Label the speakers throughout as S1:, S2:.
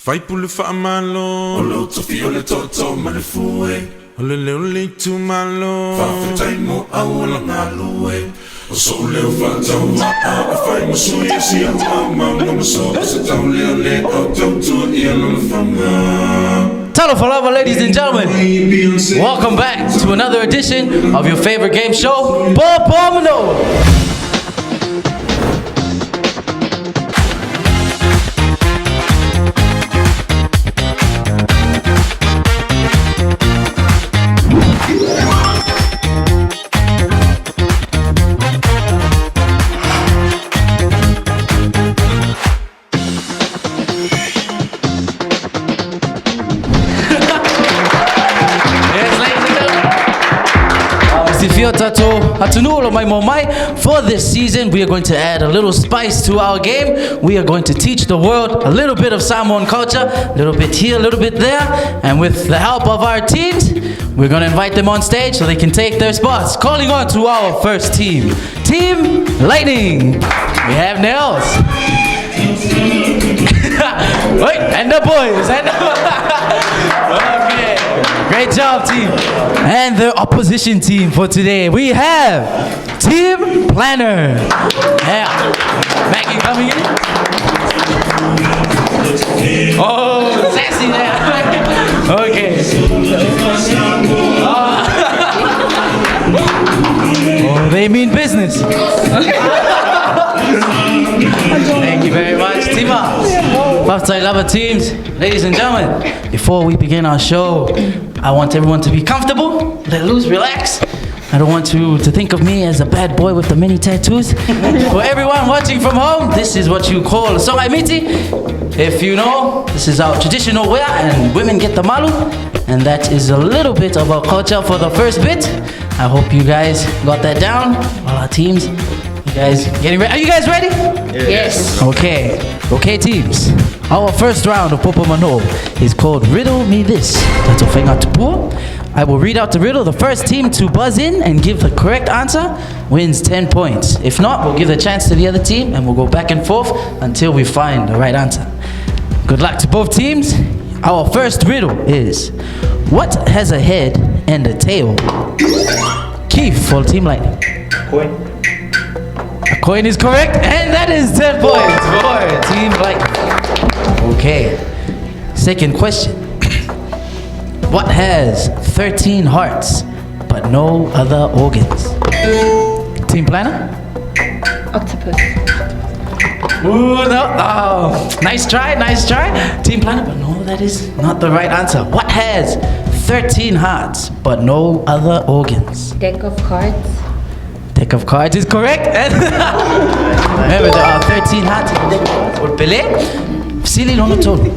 S1: Fai pule fa malo.
S2: Olo tofi ole toto malefue.
S1: Ole leo le tu malo.
S2: Fa fetai mo awala ngalue. O so leo fa tau maa. Fai mo sui si a mama. Mama so se tau leo le o tau tua ia lona fanga.
S3: Talofalava, ladies and gentlemen, welcome back to another edition of your favorite game show, Popomino. For this season, we are going to add a little spice to our game. We are going to teach the world a little bit of Samoan culture, a little bit here, a little bit there. And with the help of our teams, we're going to invite them on stage so they can take their spots. Calling on to our first team, Team Lightning. We have Nels. Wait, and the boys. Okay, great job, team. And the opposition team for today, we have Team Planner. Yeah, Maggie coming in. Oh, sassy there. Okay. Oh, they mean business. Thank you very much, Tima. Buffside Lover teams, ladies and gentlemen, before we begin our show, I want everyone to be comfortable, let loose, relax. I don't want you to think of me as a bad boy with the many tattoos. For everyone watching from home, this is what you call a soai miti. If you know, this is our traditional wear and women get the malu. And that is a little bit of our culture for the first bit. I hope you guys got that down. All our teams, you guys getting ready? Are you guys ready?
S4: Yes.
S3: Okay teams. Our first round of Popomano is called Riddle Me This. That's I will read out the riddle. The first team to buzz in and give the correct answer wins 10 points. If not, we'll give the chance to the other team and we'll go back and forth until we find the right answer. Good luck to both teams. Our first riddle is, what has a head and a tail? Keith for Team Lightning.
S5: Coin.
S3: A coin is correct, and that is 10 points for Team Lightning. Okay. Second question. What has 13 hearts but no other organs? Team Planner?
S4: Octopus.
S3: Ooh, no. Oh, nice try. Team Planner, but no, that is not the right answer. What has 13 hearts but no other organs?
S4: Deck of cards.
S3: Deck of cards is correct. Remember, there are 13 hearts in the deck of cards. Pele, Sili Lonotoru.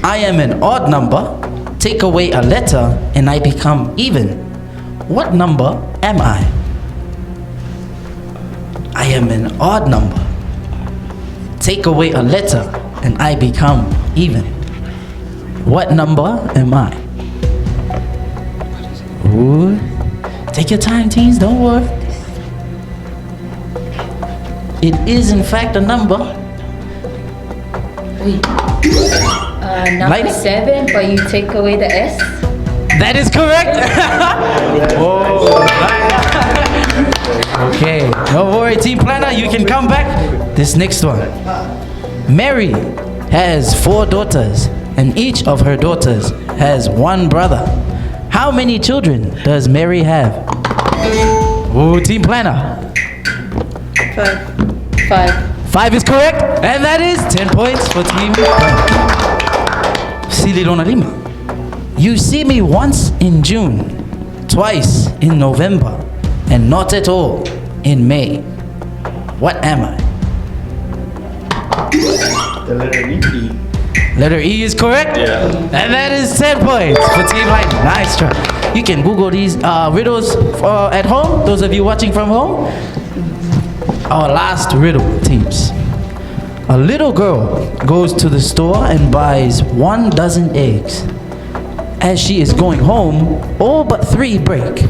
S3: I am an odd number. Take away a letter and I become even. What number am I? I am an odd number. Take away a letter and I become even. What number am I? Ooh. Take your time, teens, don't worry. It is in fact a number.
S4: Wait. Number
S3: Lightning?
S4: 7, but you take away the S?
S3: That is correct. Oh. Okay, don't worry, Team Planner, you can come back. This next one. Mary has 4 daughters, and each of her daughters has 1 brother. How many children does Mary have? Oh, Team Planner.
S4: 5.
S3: 5 is correct, and that is 10 points for Team Planner. Sililona Lima. You see me once in June, twice in November, and not at all in May. What am I?
S5: The letter E.
S3: Letter E is correct.
S5: Yeah.
S3: And that is 10 points for Team Lightning. Nice try. You can Google these riddles at home, those of you watching from home. Our last riddle, teams. A little girl goes to the store and buys 1 dozen eggs. As she is going home, all but 3 break.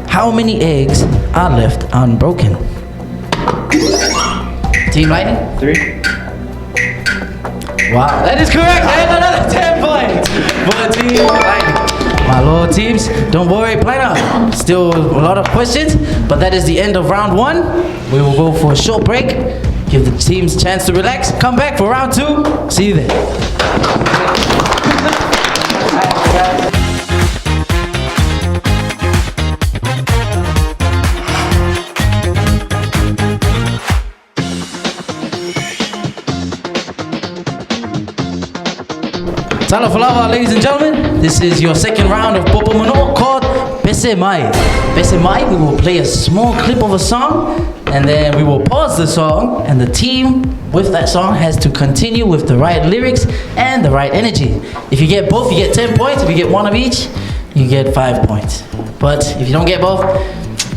S3: How many eggs are left unbroken? Team Lightning?
S5: 3.
S3: Wow, that is correct. And another Hello teams, don't worry, planner. Still a lot of questions, but that is the end of round 1. We will go for a short break, give the teams a chance to relax, come back for round 2. See you then. Talo Falawa, ladies and gentlemen, this is your second round of Popo Mano called Pese Mai. Pese Mai, we will play a small clip of a song and then we will pause the song and the team with that song has to continue with the right lyrics and the right energy. If you get both, you get 10 points. If you get one of each, you get 5 points. But if you don't get both,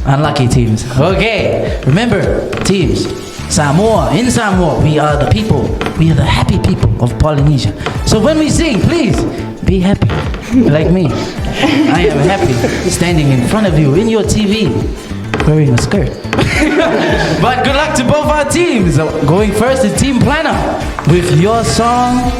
S3: unlucky teams. Okay, remember, teams, Samoa, in Samoa, we are the people, we are the happy people of Polynesia. So when we sing, please be happy, like me. I am happy standing in front of you in your TV, wearing a skirt. But good luck to both our teams. Going first is Team Planner with your song.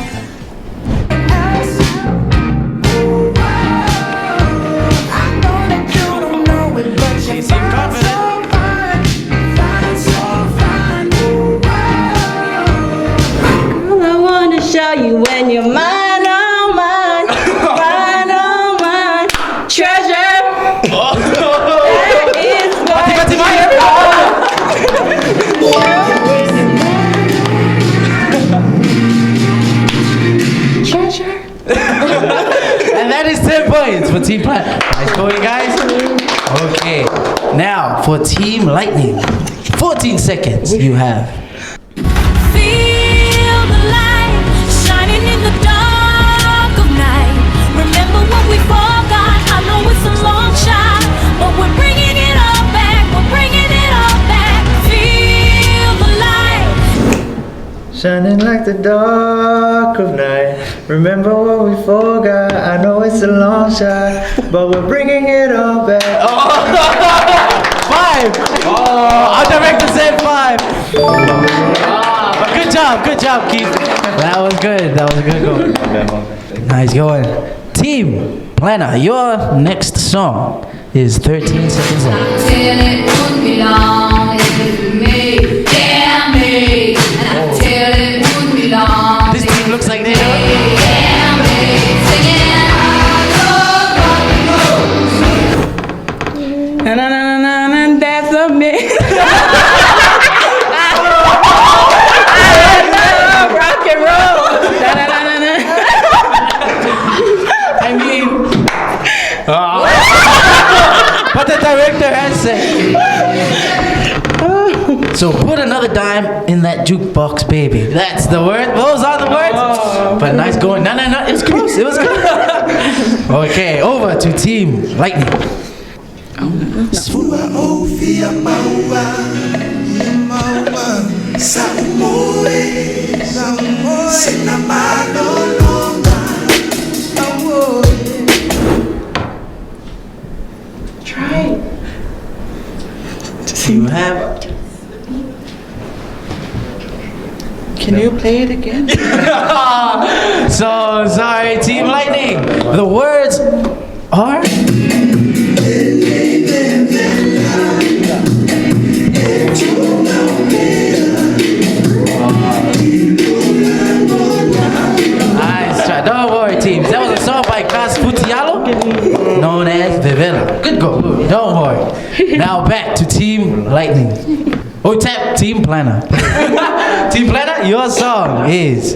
S6: Show you when you're mine, oh mine, mine, oh mine, treasure. That is what treasure.
S3: And that is 10 points for Team Planner. Nice going, guys. Okay, now for Team Lightning, 14 seconds you have.
S7: Feel the light shining in the dark of night. Remember what we forgot. I know it's a long shot, but we're bringing it all back. We're bringing it all back. Feel the light.
S5: Shining like the dark of night. Remember what we forgot. I know it's a long shot, but we're bringing it all back.
S3: 5! Oh, our director said 5. But good job, Keith. That was good. That was a good goal. Nice going. Team Planner, your next song is 13 seconds long.
S7: Till it wouldn't be long if it me, damn me. And I tell it wouldn't be long.
S3: This team looks like they know.
S7: Damn me, singing
S6: Na na na na na, that's a mix. Rock and roll. Na na na na na.
S3: I mean, but the director has said. So put another dime in that jukebox, baby. That's the word. Those are the words. But nice going. No, it was close. It was close. Okay, over to Team Lightning.
S2: Ofia maua, Samoe, sina malolonga.
S6: Try.
S3: You have.
S6: Can you play it again?
S3: So sorry, Team Lightning. The words are. Nice try. Don't worry, teams. That was a song by Cas Futialo, known as Vivela. Good go. Don't worry. Now back to Team Lightning. Oh, tap Team Planner. Team Planner, your song is.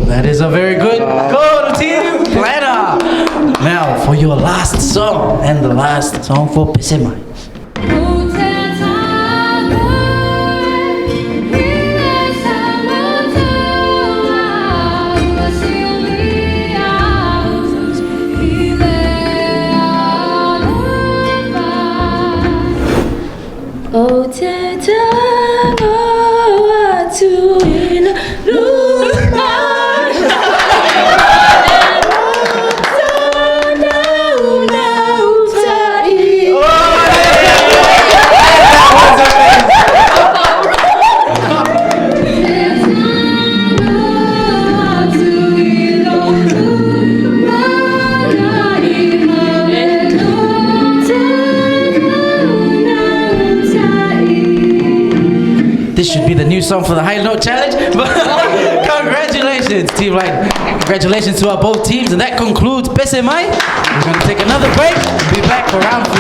S3: That is a very good call, Team Planner. Now for your last song and the last song for Pese Mai. This should be the new song for the High Note Challenge. But congratulations, Team Lightning. Congratulations to our both teams. And that concludes Pese Mai. We're going to take another break. We'll be back for round 3.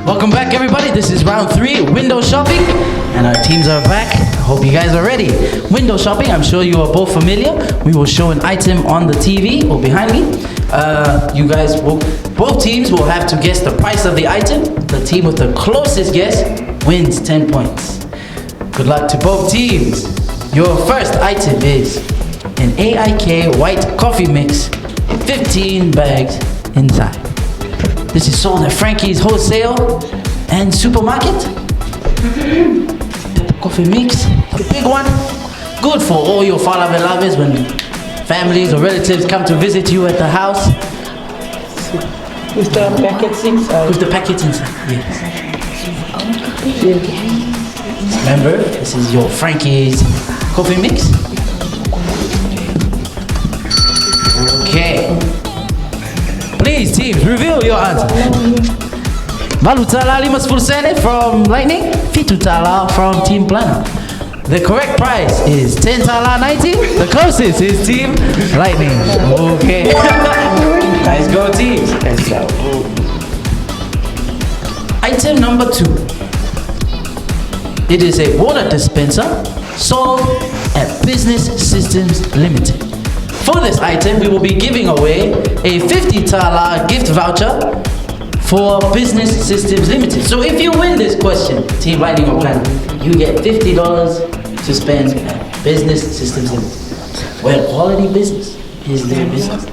S3: Welcome back, everybody. This is round 3, window shopping, and our teams are back. I hope you guys are ready. Window shopping, I'm sure you are both familiar. We will show an item on the TV or behind me. You guys will, both teams will have to guess the price of the item. The team with the closest guess wins 10 points. Good luck to both teams. Your first item is an AIK white coffee mix, 15 bags inside. This is sold at Frankie's Wholesale and Supermarket. The coffee mix, the big one. Good for all your falafel lovers when families or relatives come to visit you at the house.
S6: With the packets inside.
S3: With the packets inside, yes. Remember, this is your Frankie's coffee mix. Okay. Please, teams, reveal your answer. Malutala 5% from Lightning, Fitutala from Team Planner. The correct price is 10 tala 90. The closest is Team Lightning. Okay. Let's go, teams. Let's go. Item number 2. It is a water dispenser sold at Business Systems Limited. For this item, we will be giving away a 50 tala gift voucher for Business Systems Limited. So if you win this question, Team Lightning or Planner, you get $50 to spend at Business Systems Limited. Well, quality business is their business.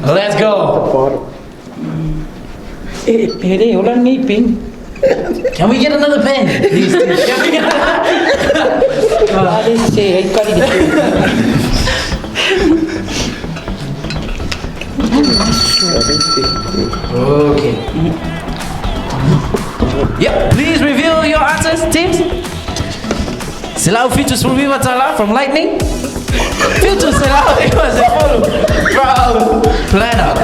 S3: Let's go. Can we get another pen, please? Can we get Okay. Yep, please reveal your answers, teams. Selau Fitu Sulviva Tala from Lightning. Fitu Selau from Planner.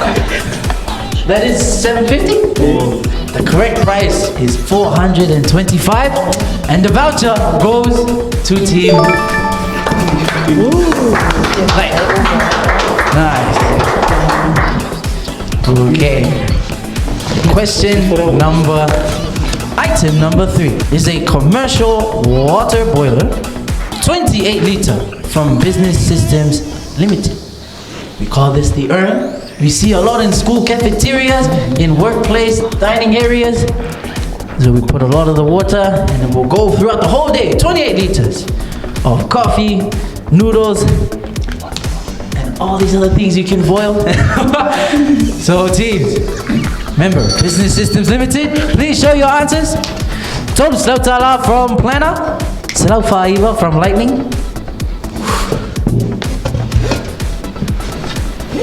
S3: That is $750. The correct price is $425, and the voucher goes to Team Nice. Okay. Item number 3 is a commercial water boiler, 28 liter from Business Systems Limited. We call this the urn. We see a lot in school cafeterias, in workplace dining areas. So we put a lot of the water and it will go throughout the whole day. 28 liters of coffee, noodles, and all these other things you can boil. So teams, remember, Business Systems Limited, please show your answers. Tom Slautala from Planner, Selau Faiva from Lightning.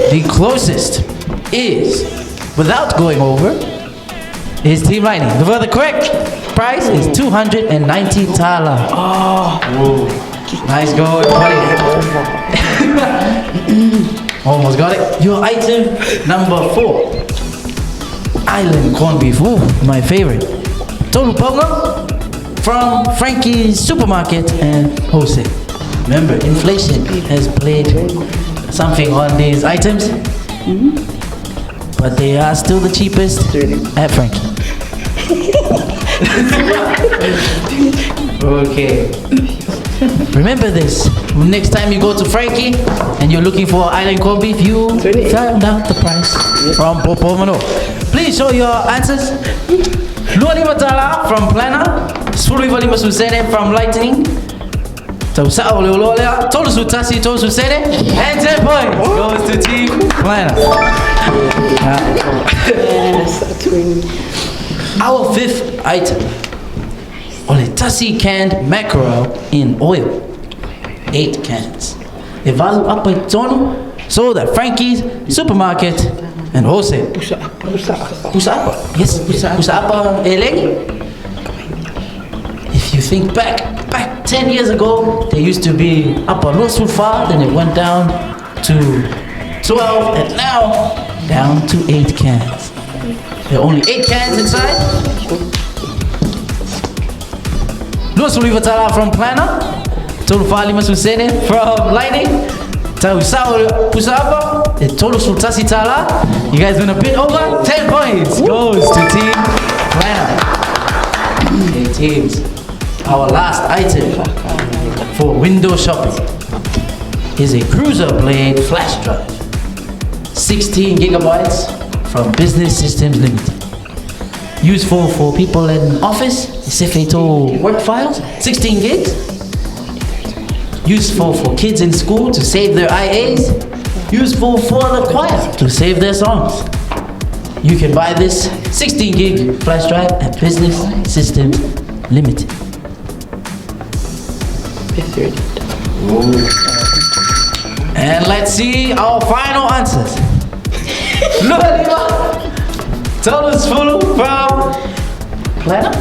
S3: The closest is, without going over, is Team Lightning. The correct price is 290 tala. Oh, nice go, everybody. Almost got it. Your item number 4. island corned beef. Ooh, my favorite. Total Pogo from Frankie's Supermarket and Jose. Remember, inflation has played something on these items, but they are still the cheapest at Frankie. Okay. Remember this. Next time you go to Frankie and you're looking for island corned beef, you find out the price from Popomano. Please show your answers. Lualima Tala from Planner. Sulivalima Susene from Lightning. Tausao Leololia. Tolusu Tasi Tosu Sene. And 10 points goes to Team Planner. Our fifth item. Oletasi canned mackerel in oil. 8 cans. The value up by Tono, sold at Frankie's Supermarket and Jose. Usapa. Yes, Usapa Eleni. If you think back 10 years ago, they used to be up on Los Sulfa, then it went down to 12, and now down to 8 cans. There are only 8 cans inside. Luas Ulivatala from Planner. Tolufali Masusene from Lightning. Tausao Pusapa. And Tolu Sultasi Tala. You guys win a bit over. 10 points goes to Team Planner. Okay, teams. Our last item for window shopping is a Cruiser Blade flash drive. 16 gigabytes from Business Systems Limited. Useful for people in office, specific work files, 16 gigs. Useful for kids in school to save their IAs. Useful for the choir to save their songs. You can buy this 16 gig flash drive at Business Systems Limited. And let's see our final answers. Tolus Fulu from Planner.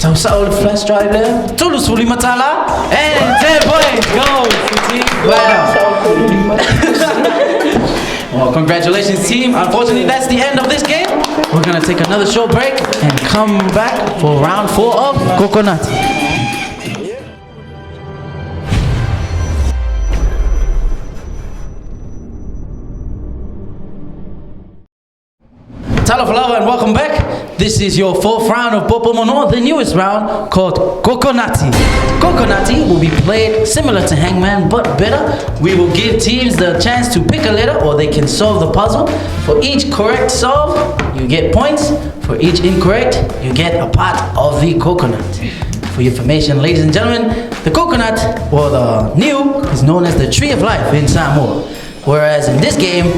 S3: Tausao flash drive there. Tolus Fulu Matala. And 10 points goes to Team Planner. Well, congratulations, team. Unfortunately, that's the end of this game. We're gonna take another short break and come back for round 4 of Coconut. Talafalava and welcome back. This is your 4th round of Popomono, the newest round called Coconati. Coconati will be played similar to Hangman but better. We will give teams the chance to pick a letter or they can solve the puzzle. For each correct solve, you get points. For each incorrect, you get a part of the coconut. For your information, ladies and gentlemen, the coconut, or the new, is known as the Tree of Life in Samoa. Whereas in this game,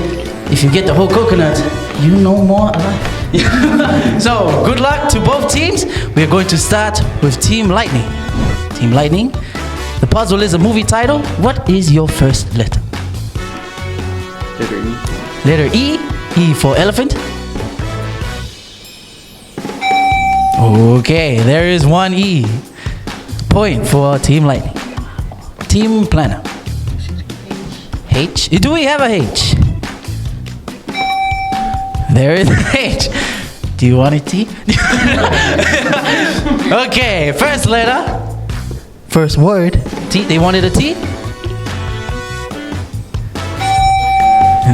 S3: if you get the whole coconut, you know more alive. So, good luck to both teams. We're going to start with Team Lightning. Team Lightning, the puzzle is a movie title. What is your first letter?
S5: Letter E.
S3: Letter E. E for elephant. Okay, there is one E. Point for Team Lightning. Team Planner. H. Do we have a H? There is H. Do you want a T? Okay, first letter. First word. T. They wanted a T?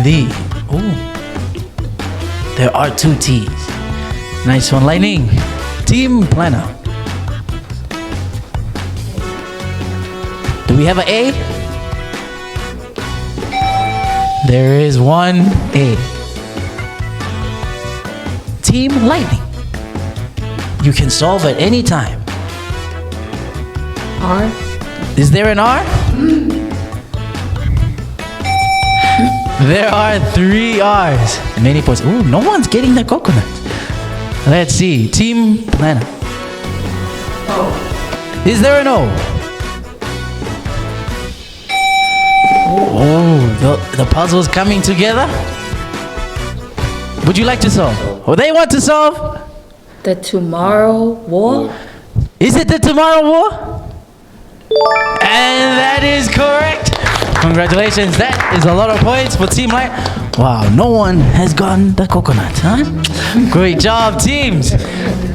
S3: The. Ooh. There are 2 T's. Nice one, Lightning. Team Planner. Do we have an A? There is one A. Team Lightning. You can solve at any time.
S4: R.
S3: Is there an R? There are 3 R's. Many points. Ooh, no one's getting the coconut. Let's see. Team Planner. Is there an O? Oh, the puzzle's coming together. Would you like to solve? Oh, they want to solve?
S4: The Tomorrow War.
S3: Is it the Tomorrow War? And that is correct. Congratulations. That is a lot of points for Team Light. Wow, no one has gotten the coconut, huh? Great job, teams.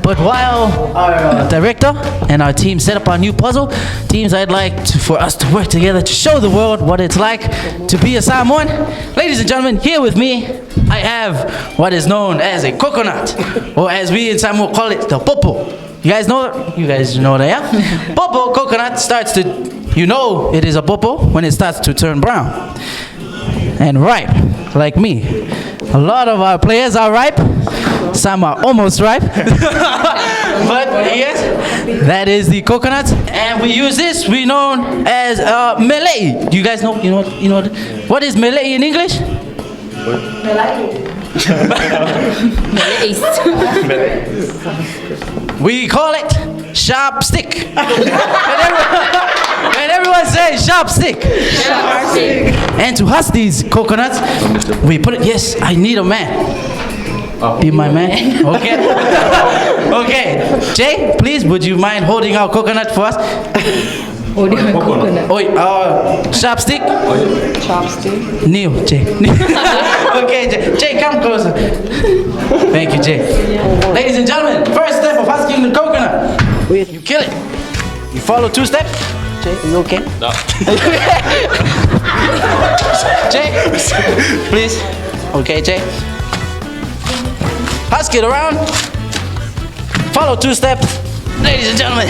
S3: But while our director and our team set up our new puzzle, teams, I'd like for us to work together to show the world what it's like to be a Samoan. Ladies and gentlemen, here with me, I have what is known as a coconut, or as we in Samoa call it, the popo. You guys know that, yeah? Popo coconut starts to, you know it is a popo when it starts to turn brown and ripe, like me. A lot of our players are ripe. Some are almost ripe. But yes, that is the coconut. And we use this, we known as Malay. Do you guys know, what is Malay in English? We call it sharp stick. And everyone says sharp stick.
S4: Sharp stick.
S3: And to husk these coconuts, we put it, yes, I need a man. Be my man. Okay. Okay. Jay, please, would you mind holding our coconut for us?
S4: Holding a coconut.
S3: Oh, sharp stick?
S6: Chopstick.
S3: Neil, Jay. Okay, Jay. Jay, come closer. Thank you, Jay. Ladies and gentlemen, first step of husking the coconut. You kill it. You follow 2 steps. Jay, are you okay? No. Jay, please. Okay, Jay. Husk it around. Follow 2 steps. Ladies and gentlemen,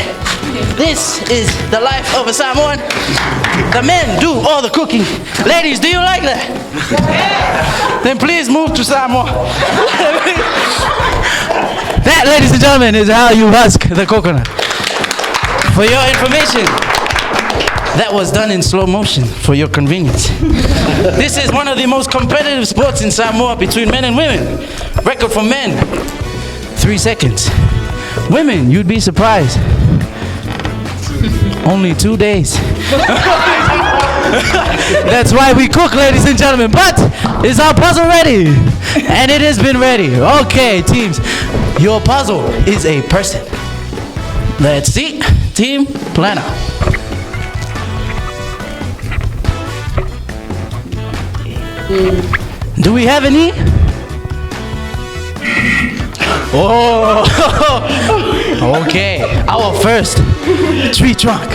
S3: this is the life of a Samoan. The men do all the cooking. Ladies, do you like that? Yeah. Then please move to Samoa. That, ladies and gentlemen, is how you husk the coconut. For your information, that was done in slow motion for your convenience. This is one of the most competitive sports in Samoa between men and women. Record for men, 3 seconds. Women, you'd be surprised. Only 2 days. That's why we cook, ladies and gentlemen. But is our puzzle ready? And it has been ready. Okay, teams, your puzzle is a person. Let's see. Team Planner. Do we have any? Oh, okay. Our first tree trunk.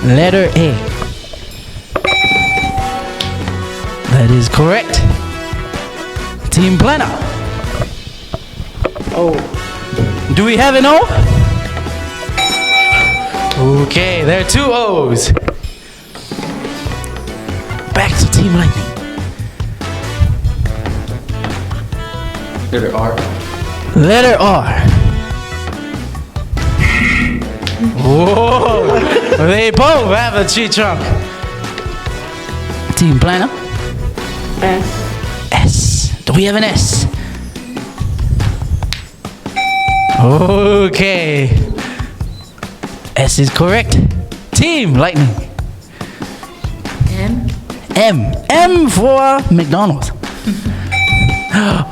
S3: Letter A. That is correct. Team Planner.
S6: Oh.
S3: Do we have an O? Okay, there are 2 O's. Back to Team Lightning.
S5: Letter R.
S3: Letter R. Whoa! They both have a tree trunk. Team Planner.
S6: S.
S3: S. Do we have an S? Okay. S is correct. Team Lightning.
S4: M.
S3: M. M for McDonald's.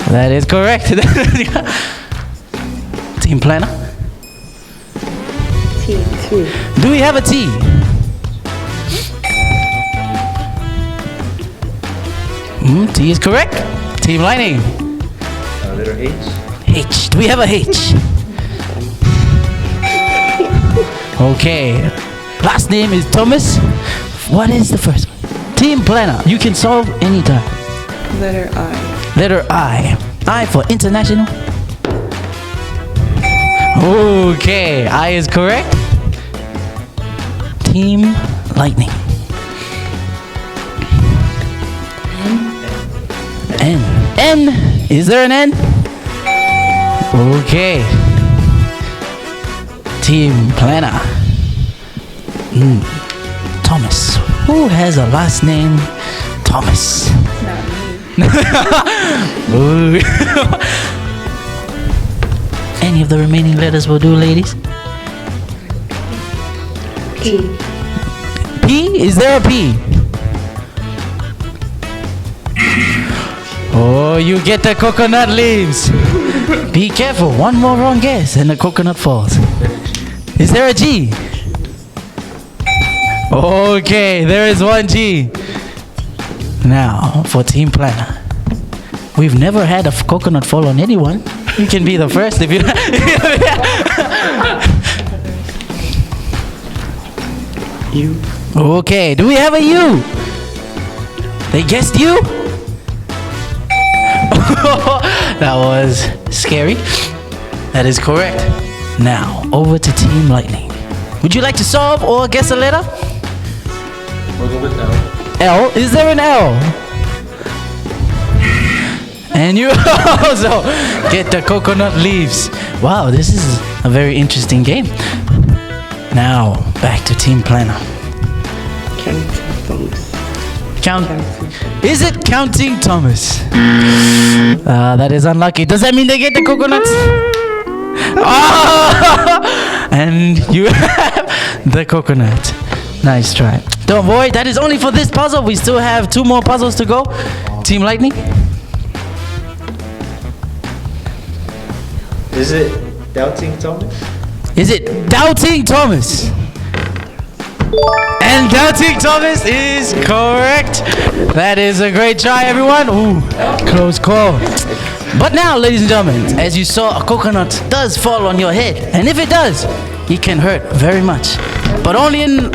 S3: That is correct. Team Planner.
S6: T.
S3: Do we have a T? T is correct. Team Lightning.
S5: Letter H.
S3: H. Do we have a H? Okay. Last name is Thomas. What is the first one? Team Planner. You can solve anytime.
S6: Letter I.
S3: Letter I. I for international. Okay. I is correct. Team Lightning. N. N. Is there an N? Okay. Team Planner. Thomas. Who has a last name Thomas? Ooh. Any of the remaining letters will do, ladies.
S6: P.
S3: P? Is there a P? Oh, you get the coconut leaves. Be careful. One more wrong guess and the coconut falls. Is there a G? Okay, there is 1G. Now, for Team Planner. We've never had a coconut fall on anyone. You can be the first if you...
S5: You.
S3: Okay, do we have a U? They guessed you? That was scary. That is correct. Now, over to Team Lightning. Would you like to solve or guess a letter?
S5: We'll go with L.
S3: L? Is there an L? And you also get the coconut leaves. Wow, this is a very interesting game. Now, back to Team Planner.
S6: Counting Thomas.
S3: Count. Is it Counting Thomas? That is unlucky. Does that mean they get the coconuts? Oh! And you have the coconut. Nice try. Don't worry, that is only for this puzzle. We still have 2 more puzzles to go. Team Lightning.
S5: Is it Doubting Thomas?
S3: Is it Doubting Thomas? And Doubting Thomas is correct. That is a great try, everyone. Ooh, close call. But now, ladies and gentlemen, as you saw, a coconut does fall on your head. And if it does, it can hurt very much. But only in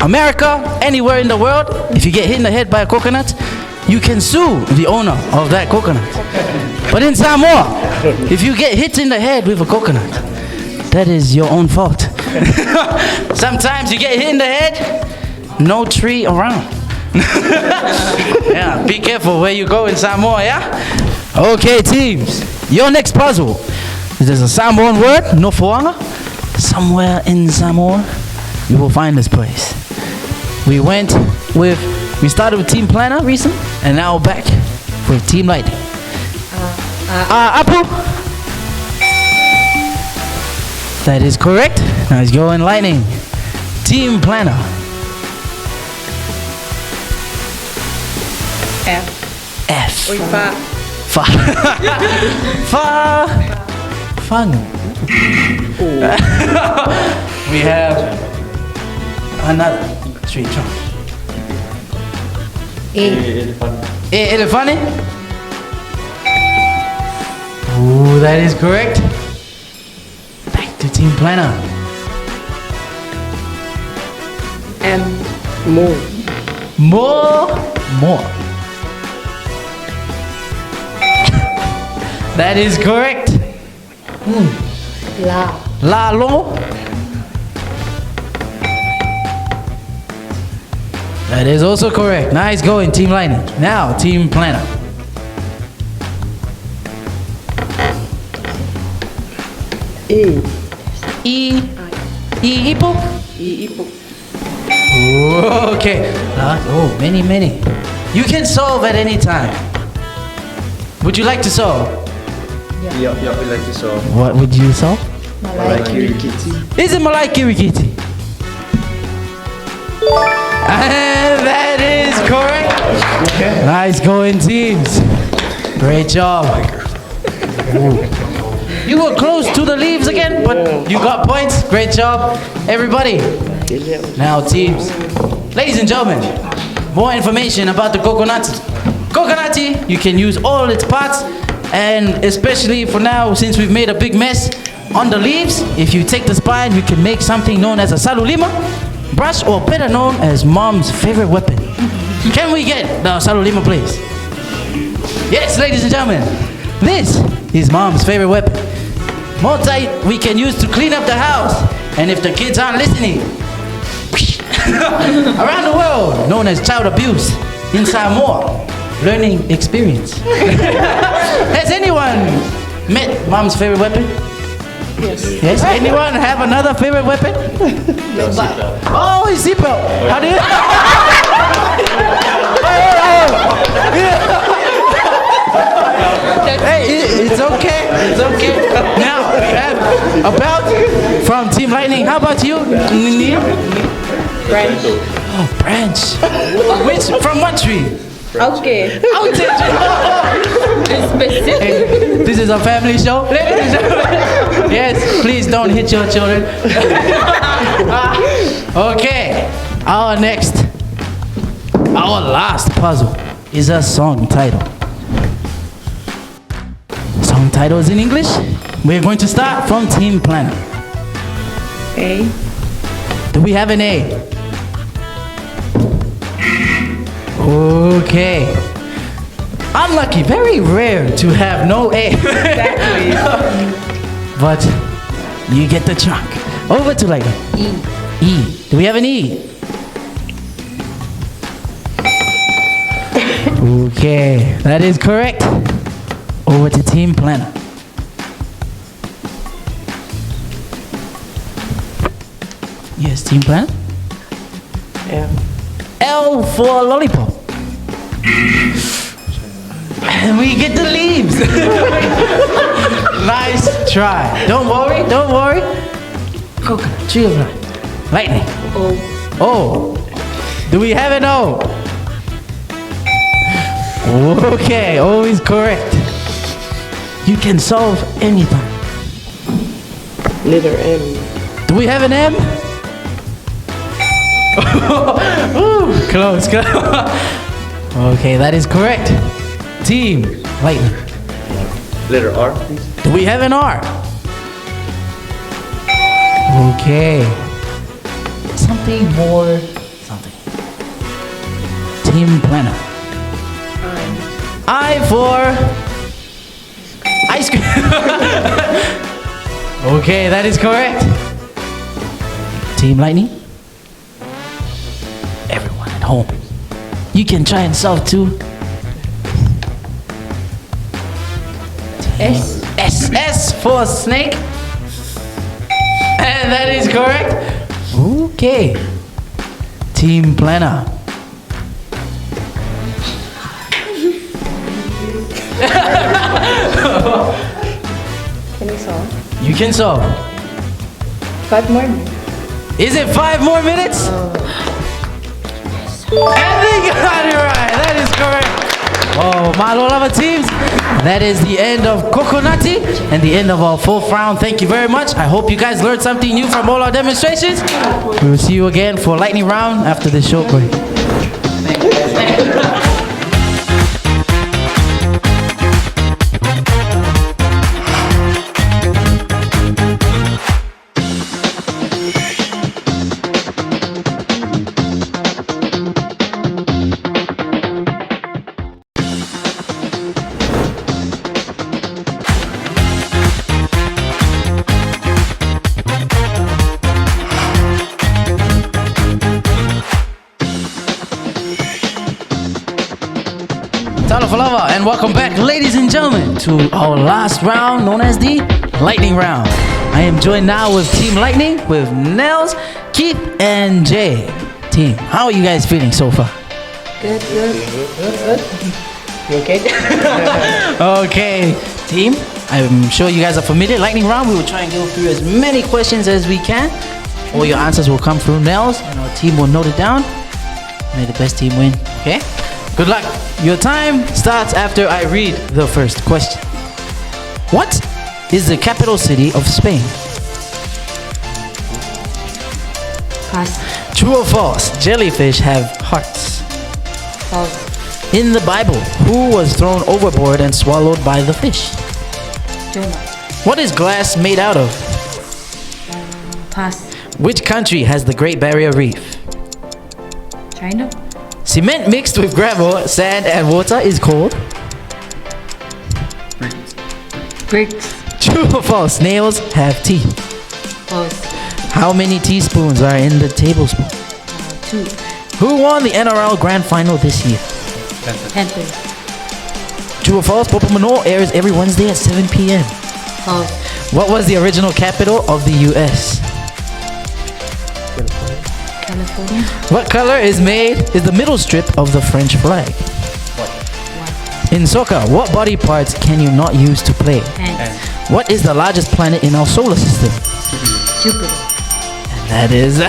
S3: America, anywhere in the world, if you get hit in the head by a coconut, you can sue the owner of that coconut. But in Samoa, if you get hit in the head with a coconut, that is your own fault. Sometimes you get hit in the head, no tree around. Yeah, be careful where you go in Samoa, yeah? Okay, teams, your next puzzle. There's a Samoan word, Nofoanga. Somewhere in Samoa, you will find this place. We started with Team Planner recently, and now back with Team Lightning. Apu. That is correct. Now let's go in Lightning. Team Planner.
S6: F.
S3: F.
S6: Oi, Fa.
S3: Fa. Fa. Fun. We have another tree trunk. Elephant. Ooh, that is correct. Back to Team Planner.
S6: M. More.
S3: More. That is correct. La lo. That is also correct. Nice going, Team Lightning. Now, Team Planner. Ipo?
S6: Ipo.
S3: Okay. Many. You can solve at any time. Would you like to solve?
S5: Yeah, we like to solve.
S3: What would you solve?
S5: Malai Kirikiti.
S3: Is it Malai Kirikiti? And that is correct. Okay. Nice going, teams. Great job. Ooh. You were close to the leaves again, but you got points. Great job, everybody. Now, teams. Ladies and gentlemen, more information about the coconut. Coconut, you can use all its parts, and especially for now, since we've made a big mess on the leaves, if you take the spine, you can make something known as a salulima brush, or better known as Mom's favorite weapon. Can we get the salulima, please? Yes, ladies and gentlemen, this is Mom's favorite weapon. We can use to clean up the house, and if the kids aren't listening, around the world, known as child abuse in Samoa, learning experience. Has anyone met Mom's favorite weapon? Yes. Anyone have another favorite weapon? Oh, his seatbelt. How do you? Hey, it's okay. It's okay. Now we have a belt from Team Lightning. How about you, Neil?
S6: Branch.
S3: Oh, branch. From what tree?
S6: Okay.
S3: Specific. Hey, this is a family show. Ladies and gentlemen. Yes, please don't hit your children. Okay. Our last puzzle is a song title. Song title is in English. We're going to start from Team Planner.
S6: A.
S3: Do we have an A? Okay. Unlucky, very rare to have no A.
S6: Exactly.
S3: But you get the chunk. Over to like
S6: E.
S3: E. Do we have an E? Okay, that is correct. Over to Team Planner. Yes, Team Planner.
S6: L.
S3: L for lollipop. And we get the leaves. Nice try. Don't worry. Coconut, tree of life, lightning.
S6: O.
S3: O. Do we have an O? Okay, O is correct. You can solve anytime.
S6: Letter M.
S3: Do we have an M? Ooh, close. Okay, that is correct. Team Lightning.
S5: Letter R, please.
S3: Do we have an R? Okay. Something more. Something. Team Planner. I for ice cream. Okay, that is correct. Team Lightning. Everyone at home, you can try and solve too.
S6: S.
S3: S for snake. And that is correct. Okay. Team Planner.
S6: Can we solve?
S3: You can solve.
S6: 5 more.
S3: Is it 5 more minutes? And they got it right. That is correct. Oh, Malo Lava teams. That is the end of Coconati and the end of our 4th round. Thank you very much. I hope you guys learned something new from all our demonstrations. We will see you again for lightning round after this short break. Falava, and welcome back, ladies and gentlemen, to our last round known as the Lightning Round. I am joined now with Team Lightning, with Nels, Keith, and Jay. Team, how are you guys feeling so far?
S6: Good.
S5: You okay?
S3: Okay, team, I'm sure you guys are familiar. Lightning Round, we will try and go through as many questions as we can. All your answers will come through Nels, and our team will note it down. May the best team win, okay? Good luck. Your time starts after I read the first question. What is the capital city of Spain?
S6: Pass.
S3: True or false? Jellyfish have hearts.
S6: False.
S3: In the Bible, who was thrown overboard and swallowed by the fish?
S6: Jonah.
S3: What is glass made out of?
S6: Pass.
S3: Which country has the Great Barrier Reef?
S6: China.
S3: Cement mixed with gravel, sand, and water is called?
S6: Bricks.
S3: True or false? Snails have teeth.
S6: False.
S3: How many teaspoons are in the tablespoon?
S6: 2.
S3: Who won the NRL Grand Final this year?
S6: Panthers.
S3: True or false? Popo Manor airs every Wednesday at 7 p.m.
S6: False.
S3: What was the original capital of the U.S.?
S6: California.
S3: What color is the middle strip of the French flag? In soccer, what body parts can you not use to play?
S6: Hands.
S3: What is the largest planet in our solar system?
S6: Jupiter.
S3: And that is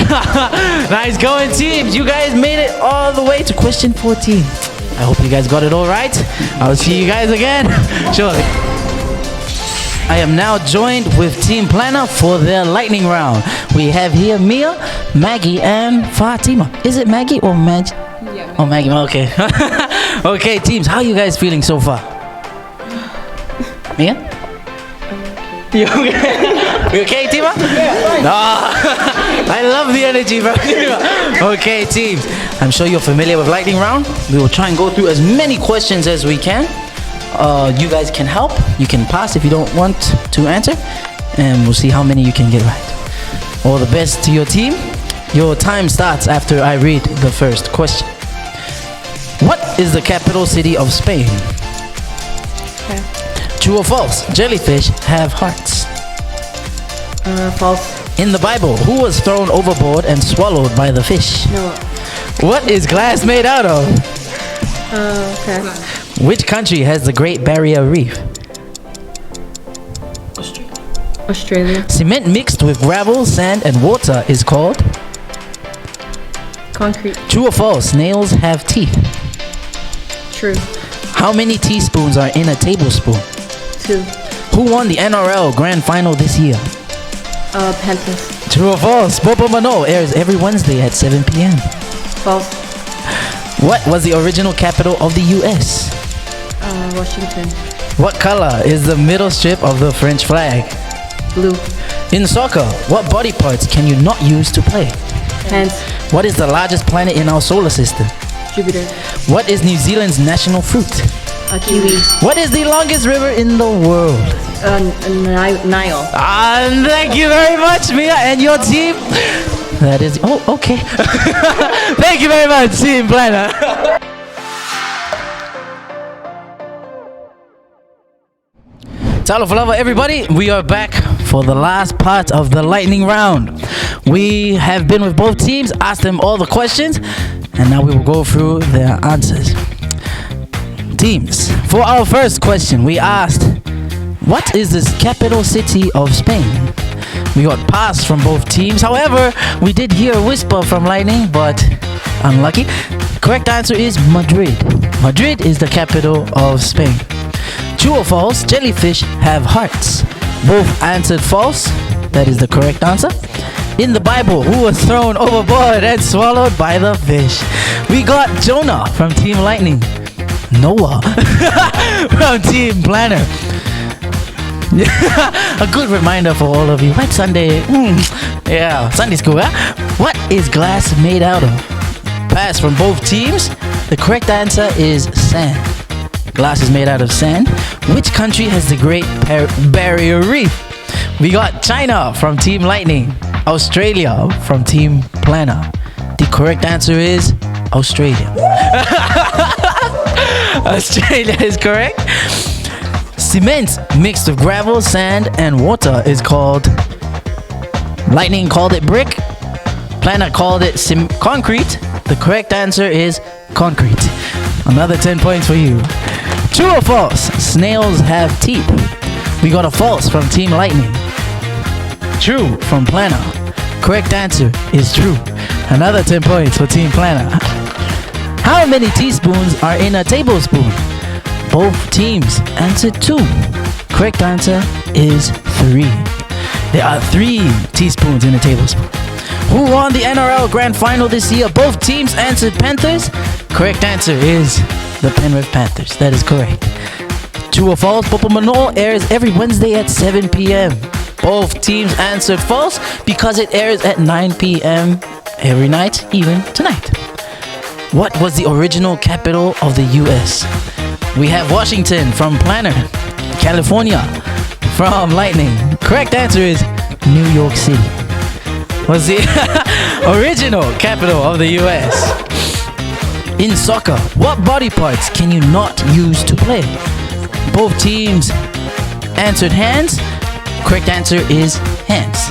S3: nice going, teams. You guys made it all the way to question 14. I hope you guys got it all right. I'll see you guys again shortly. I am now joined with Team Planner for their lightning round. We have here Mia, Maggie, and Fatima. Is it Maggie or Mag?
S4: Yeah.
S3: Oh, Maggie. Okay. Okay, teams. How are you guys feeling so far? Mia? You okay? You okay, Tima? Yeah. I love the energy, bro. Okay, teams. I'm sure you're familiar with lightning round. We will try and go through as many questions as we can. You guys can help. You can pass if you don't want to answer, and we'll see how many you can get right. All the best to your team. Your time starts after I read the first question. What is the capital city of Spain?
S4: Okay.
S3: True or false? Jellyfish have hearts.
S4: False.
S3: In the Bible, who was thrown overboard and swallowed by the fish?
S4: Noah.
S3: What is glass made out of?
S4: Okay.
S3: Which country has the Great Barrier Reef?
S4: Australia.
S3: Cement mixed with gravel, sand, and water is called?
S4: Concrete.
S3: True or false? Snails have teeth.
S4: True.
S3: How many teaspoons are in a tablespoon?
S4: 2.
S3: Who won the NRL Grand Final this year?
S6: Panthers.
S3: True or false? Bobo Mano airs every Wednesday at 7 p.m.
S6: False.
S3: What was the original capital of the U.S.?
S6: Washington.
S3: What color is the middle strip of the French flag?
S6: Blue.
S3: In soccer, what body parts can you not use to play?
S6: Hands.
S3: What is the largest planet in our solar system?
S6: Jupiter.
S3: What is New Zealand's national fruit?
S6: Kiwi.
S3: What is the longest river in the world?
S6: Nile.
S3: And thank you very much, Mia, and your team. That is, oh, okay. Thank you very much, Team Planner. Talo Falava, everybody. We are back for the last part of the lightning round. We have been with both teams, asked them all the questions, and now we will go through their answers. Teams, for our first question, we asked, what is the capital city of Spain? We got pass from both teams. However, we did hear a whisper from Lightning, but unlucky. Correct answer is Madrid. Madrid is the capital of Spain. True or false? Jellyfish have hearts. Both answered false. That is the correct answer. In the Bible, who was thrown overboard and swallowed by the fish? We got Jonah from Team Lightning. Noah from Team Planner. A good reminder for all of you. White Sunday. Yeah, Sunday school, huh? What is glass made out of? Pass from both teams. The correct answer is sand. Glass is made out of sand. Which country has the Great Barrier Reef? We got China from Team Lightning. Australia from Team Planner. The correct answer is Australia. Australia is correct. Cement mixed with gravel, sand, and water is called... Lightning called it brick. Planner called it concrete. The correct answer is concrete. Another 10 points for you. True or false? Snails have teeth. We got a false from Team Lightning. True from Planner. Correct answer is true. Another 10 points for Team Planner. How many teaspoons are in a tablespoon? Both teams answered 2. Correct answer is 3. There are 3 teaspoons in a tablespoon. Who won the NRL Grand Final this year? Both teams answered Panthers. Correct answer is the Penrith Panthers. That is correct. True or false? Popo Manol airs every Wednesday at 7 p.m. Both teams answered false because it airs at 9 p.m. every night, even tonight. What was the original capital of the U.S.? We have Washington from Planner. California from Lightning. Correct answer is New York City. Was the original capital of the U.S. In soccer, what body parts can you not use to play? Both teams answered hands. Correct answer is hands.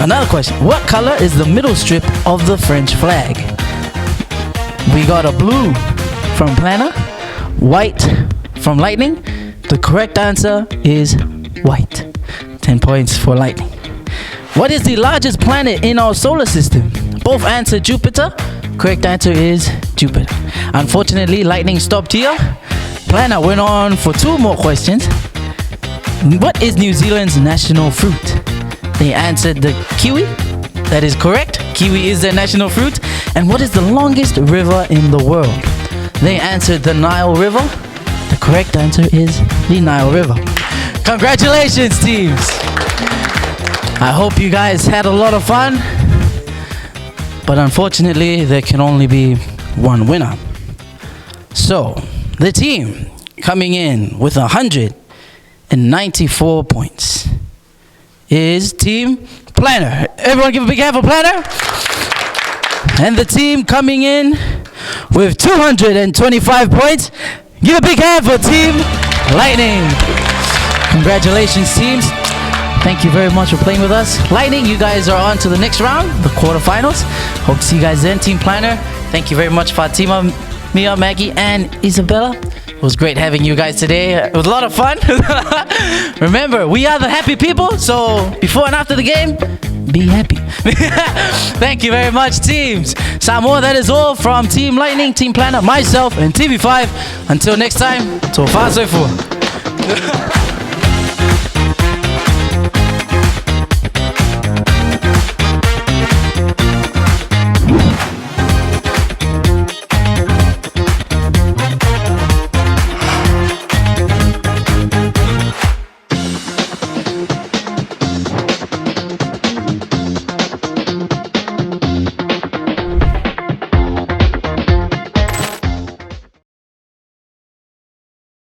S3: Another question. What color is the middle strip of the French flag? We got a blue from Planner, white from Lightning. The correct answer is white. 10 points for Lightning. What is the largest planet in our solar system? Both answered Jupiter. Correct answer is Jupiter. Unfortunately, Lightning stopped here. Planner went on for 2 more questions. What is New Zealand's national fruit? They answered the kiwi. That is correct. Kiwi is their national fruit. And what is the longest river in the world? They answered the Nile River. The correct answer is the Nile River. Congratulations, teams. I hope you guys had a lot of fun. But unfortunately, there can only be one winner. So, the team coming in with 194 points is Team Planner. Everyone give a big hand for Planner. And the team coming in with 225 points, give a big hand for Team Lightning. Congratulations, teams. Thank you very much for playing with us. Lightning, you guys are on to the next round, the quarterfinals. Hope to see you guys then. Team Planner, thank you very much, Fatima, Mia, Maggie, and Isabella. It was great having you guys today. It was a lot of fun. Remember, we are the happy people, so before and after the game, be happy. Thank you very much, teams. Samoa, that is all from Team Lightning, Team Planner, myself, and TV5. Until next time, Tofa Soifu.